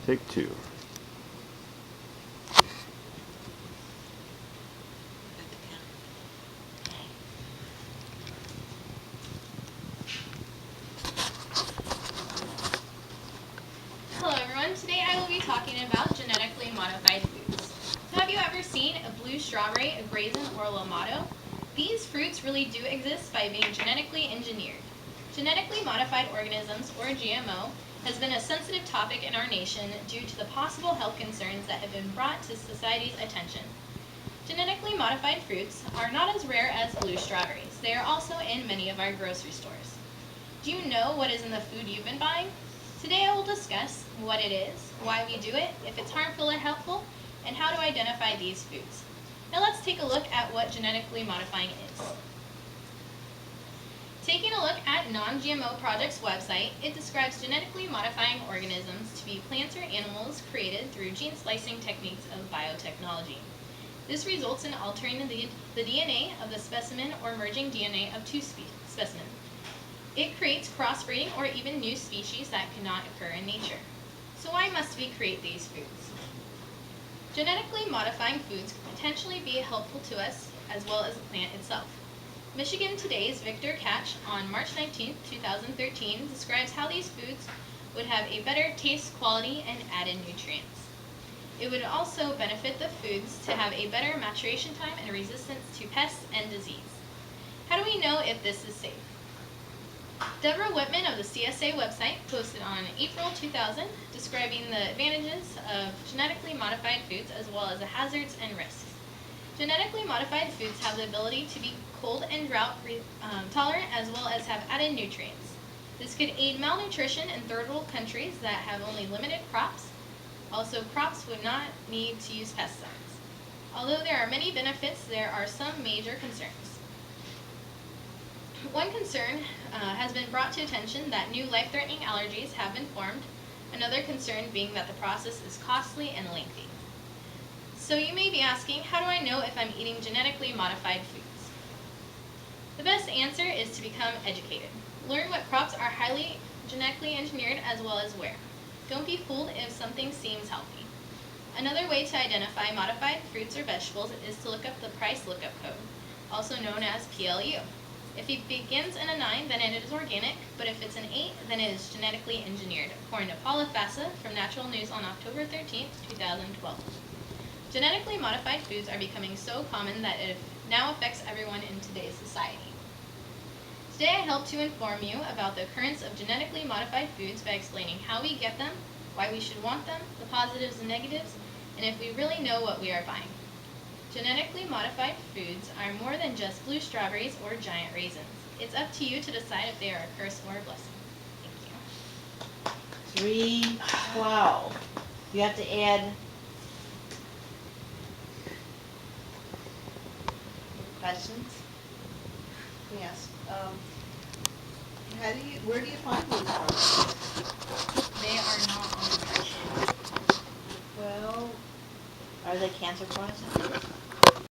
Take two. Hello everyone, today I will be talking about genetically modified foods. So have you ever seen a blue strawberry, a raisin, or a lamado? These fruits really do exist by being genetically engineered. Genetically modified organisms, or GMO, has been a sensitive topic in our nation due to the possible health concerns that have been brought to society's attention. Genetically modified fruits are not as rare as blue strawberries. They are also in many of our grocery stores. Do you know what is in the food you've been buying? Today I will discuss what it is, why we do it, if it's harmful or helpful, and how to identify these foods. Now let's take a look at what genetically modifying is. Taking a look at Non-GMO Project's website, it describes genetically modifying organisms to be plants or animals created through gene splicing techniques of biotechnology. This results in altering the DNA of the specimen or merging DNA of two specimens. It creates crossbreeding or even new species that cannot occur in nature. So why must we create these foods? Genetically modifying foods could potentially be helpful to us as well as the plant itself. Michigan Today's Victor Catch on March 19, 2013 describes how these foods would have a better taste, quality, and added nutrients. It would also benefit the foods to have a better maturation time and resistance to pests and disease. How do we know if this is safe? Deborah Whitman of the CSA website posted on April 2000 describing the advantages of genetically modified foods as well as the hazards and risks. Genetically modified foods have the ability to be cold and drought tolerant as well as have added nutrients. This could aid malnutrition in third world countries that have only limited crops. Also, crops would not need to use pesticides. Although there are many benefits, there are some major concerns. One concern has been brought to attention that new life-threatening allergies have been formed, another concern being that the process is costly and lengthy. So you may be asking, how do I know if I'm eating genetically modified foods? The best answer is to become educated. Learn what crops are highly genetically engineered as well as where. Don't be fooled if something seems healthy. Another way to identify modified fruits or vegetables is to look up the price lookup code, also known as PLU. If it begins in a 9, then it is organic, but if it's an 8, then it is genetically engineered, according to Paula Fassa from Natural News on October 13, 2012. Genetically modified foods are becoming so common that it now affects everyone in today's society. Today I hope to inform you about the occurrence of genetically modified foods by explaining how we get them, why we should want them, the positives and negatives, and if we really know what we are buying. Genetically modified foods are more than just blue strawberries or giant raisins. It's up to you to decide if they are a curse or a blessing. Thank you. 3:12. You have to add questions? Yes. Where do you find these from? They are not on the chart. Well, Are they cancer poisons?